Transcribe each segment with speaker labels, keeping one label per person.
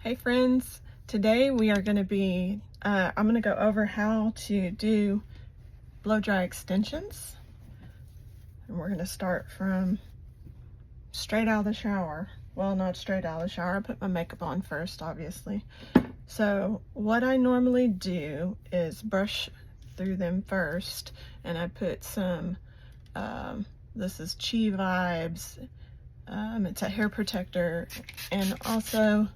Speaker 1: Hey friends, today we are going to be, I'm going to go over how to do blow dry extensions. And we're going to start from straight out of the shower. Well, not straight out of the shower, I put my makeup on first, obviously. So what I normally do is brush through them first, and I put some, this is Chi Vibes, it's a hair protector, and also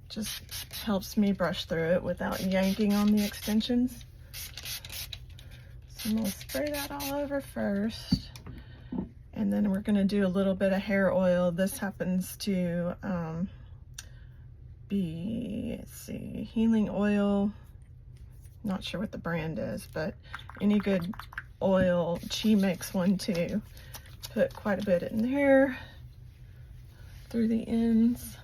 Speaker 1: just helps me brush through it without yanking on the extensions. So I'm gonna spray that all over first, and then we're gonna do a little bit of hair oil. This happens to be, let's see, healing oil. Not sure what the brand is, but any good oil. Chi makes one too. Put quite a bit in there through the ends.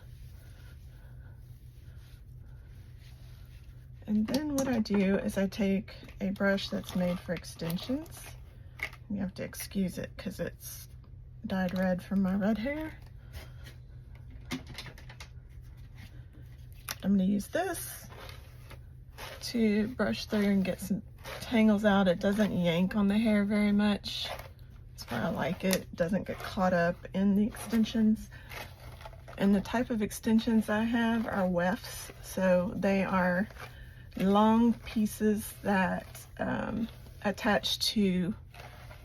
Speaker 1: And then what I do is I take a brush that's made for extensions. You have to excuse it because it's dyed red from my red hair. I'm going to use this to brush through and get some tangles out. It doesn't yank on the hair very much. That's why I like it. It doesn't get caught up in the extensions. And the type of extensions I have are wefts. So they are long pieces that attach to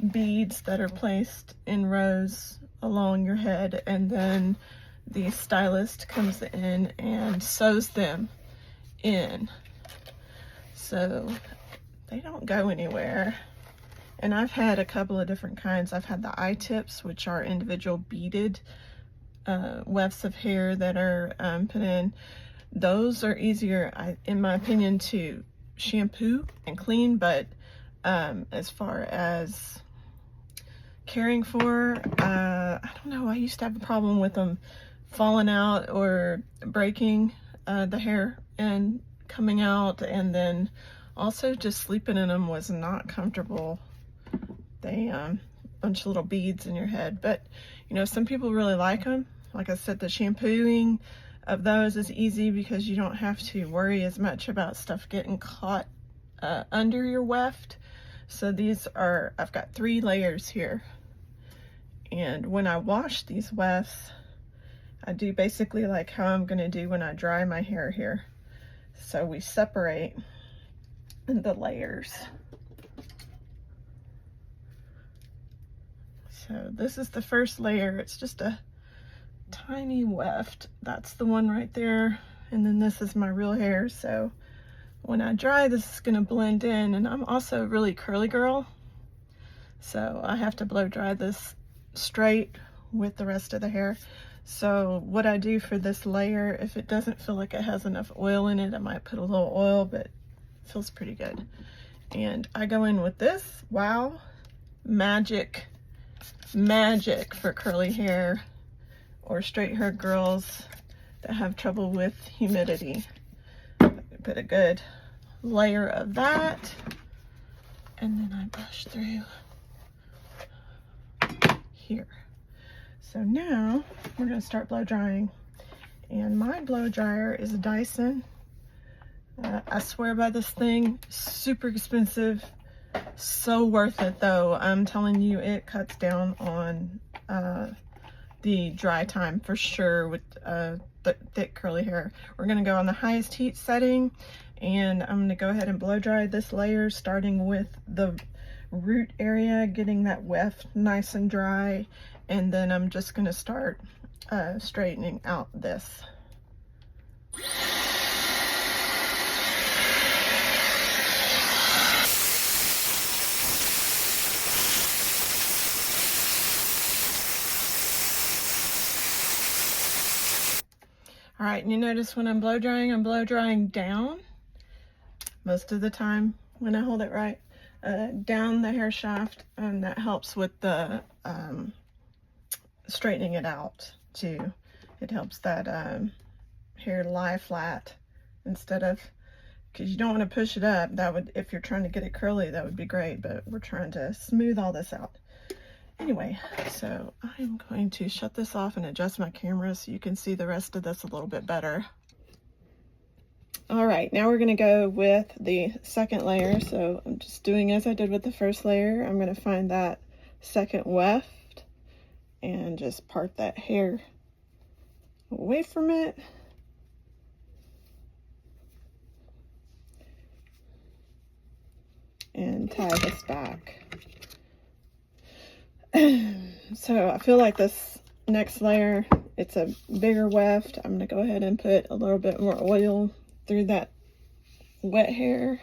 Speaker 1: beads that are placed in rows along your head, and then the stylist comes in and sews them in so they don't go anywhere. And I've had a couple of different kinds. I've had the eye tips, which are individual beaded wefts of hair that are put in. Those are easier, in my opinion, to shampoo and clean, but as far as caring for, I don't know, I used to have a problem with them falling out or breaking the hair and coming out, and then also just sleeping in them was not comfortable. They bunch of little beads in your head, but you know, some people really like them. Like I said, the shampooing of those is easy because you don't have to worry as much about stuff getting caught under your weft. So these are, I've got 3 layers here. And when I wash these wefts, I do basically like how I'm gonna do when I dry my hair here. So we separate the layers. So this is the first layer. It's just a tiny weft. That's the one right there, and then this is my real hair. So when I dry, this is going to blend in, and I'm also a really curly girl, so I have to blow dry this straight with the rest of the hair. So what I do for this layer, if it doesn't feel like it has enough oil in it, I might put a little oil, but it feels pretty good. And I go in with this Wow Magic for curly hair or straight hair girls that have trouble with humidity. Put a good layer of that, and then I brush through here. So now we're going to start blow drying, and my blow dryer is a Dyson. I swear by this thing. Super expensive, so worth it though. I'm telling you, it cuts down on the dry time for sure with thick curly hair. We're going to go on the highest heat setting, and I'm going to go ahead and blow dry this layer, starting with the root area, getting that weft nice and dry, and then I'm just going to start straightening out this. All right, and you notice when I'm blow drying down most of the time when I hold it right, down the hair shaft, and that helps with the straightening it out too. It helps that hair lie flat instead of, because you don't want to push it up. That would, if you're trying to get it curly, that would be great, but we're trying to smooth all this out. Anyway, so I'm going to shut this off and adjust my camera so you can see the rest of this a little bit better. All right, now we're going to go with the second layer. So I'm just doing as I did with the first layer. I'm going to find that second weft and just part that hair away from it. And tie this back. So I feel like this next layer, it's a bigger weft. I'm going to go ahead and put a little bit more oil through that wet hair.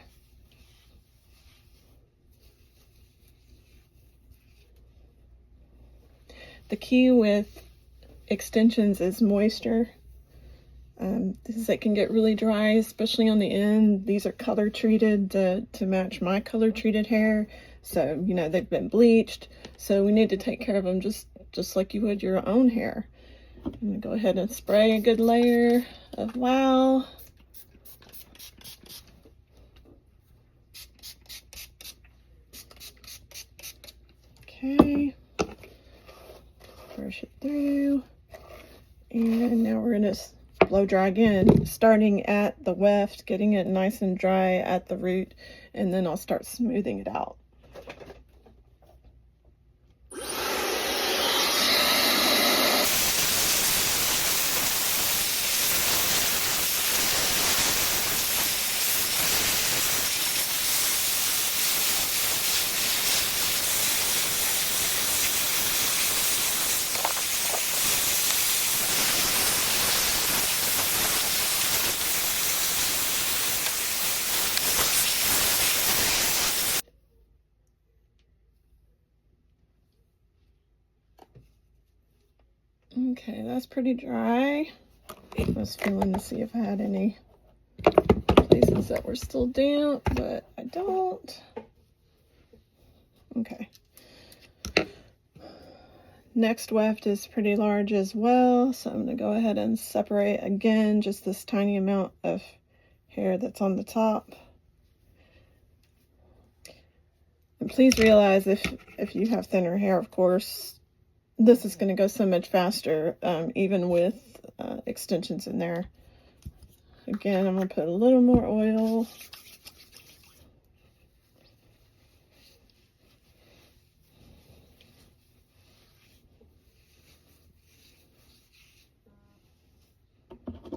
Speaker 1: The key with extensions is moisture. Because it can get really dry, especially on the end. These are color treated to match my color treated hair. So, you know, they've been bleached. So we need to take care of them just like you would your own hair. I'm gonna go ahead and spray a good layer of Wow. Okay. Brush it through. And now we're gonna blow dry again, starting at the weft, getting it nice and dry at the root, and then I'll start smoothing it out. Okay, that's pretty dry. I was feeling to see if I had any places that were still damp, but I don't. Okay. Next weft is pretty large as well, so I'm going to go ahead and separate again just this tiny amount of hair that's on the top. And please realize if you have thinner hair, of course, this is going to go so much faster, even with extensions in there. Again, I'm going to put a little more oil.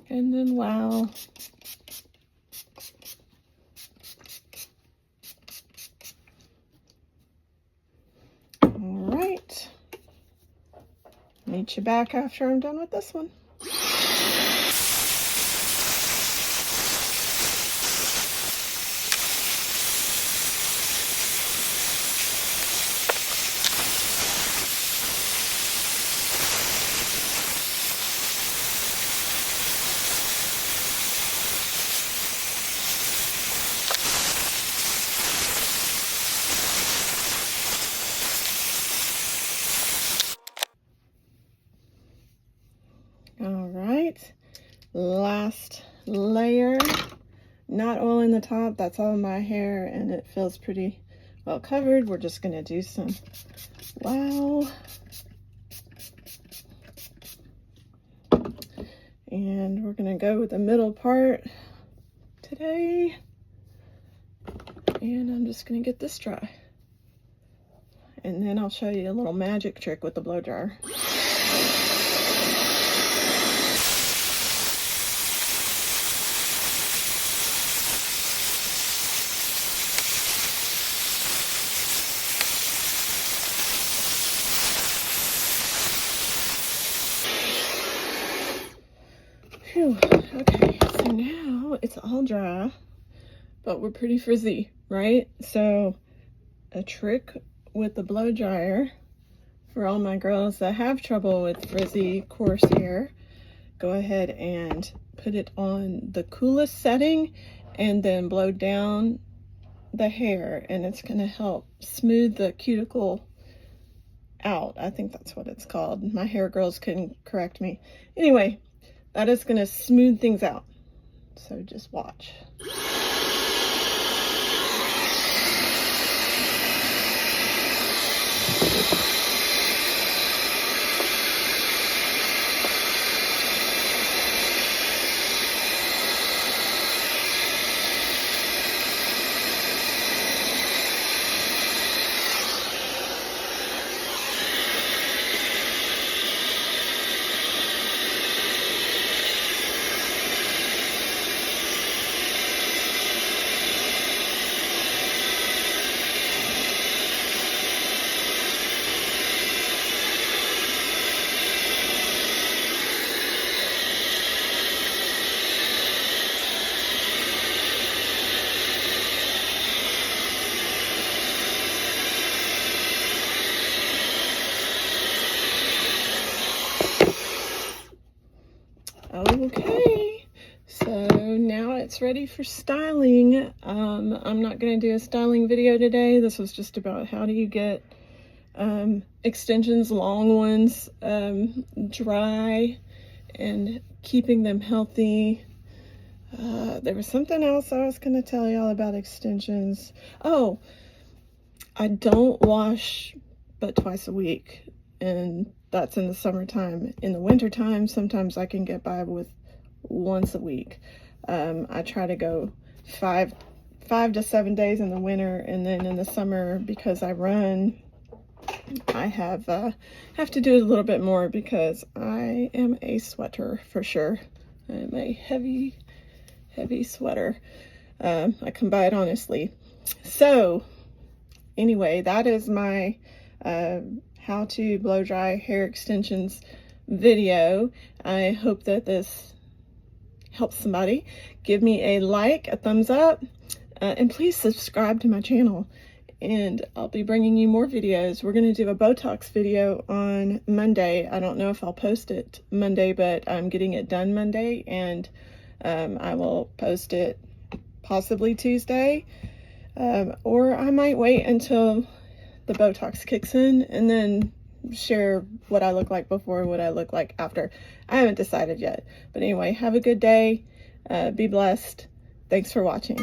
Speaker 1: And then Wow. All right. Meet you back after I'm done with this one. All right, last layer, not oil in the top, that's all my hair and it feels pretty well covered. We're just gonna do some Wow. And we're gonna go with the middle part today. And I'm just gonna get this dry. And then I'll show you a little magic trick with the blow dryer. Phew. Okay, so now it's all dry, but we're pretty frizzy, right? So a trick with the blow dryer for all my girls that have trouble with frizzy, coarse hair, go ahead and put it on the coolest setting and then blow down the hair, and it's going to help smooth the cuticle out. I think that's what it's called. My hair girls can correct me. Anyway, that is going to smooth things out. So just watch. Okay, so now it's ready for styling. I'm not going to do a styling video today. This was just about how do you get extensions, long ones, dry and keeping them healthy. There was something else I was going to tell y'all about extensions. Oh, I don't wash but twice a week, and that's in the summertime. In the wintertime, sometimes I can get by with once a week. I try to go five to 7 days in the winter, and then in the summer, because I run, I have to do it a little bit more because I am a sweater for sure. I'm a heavy sweater. I can buy it honestly. So anyway, that is my how to blow dry hair extensions video. I hope that this helps somebody. Give me a like, a thumbs up, and please subscribe to my channel, and I'll be bringing you more videos. We're going to do a Botox video on Monday. I don't know if I'll post it Monday, but I'm getting it done Monday, and I will post it possibly Tuesday, or I might wait until the Botox kicks in and then share what I look like before and what I look like after. I haven't decided yet, but anyway, have a good day. Be blessed. Thanks for watching.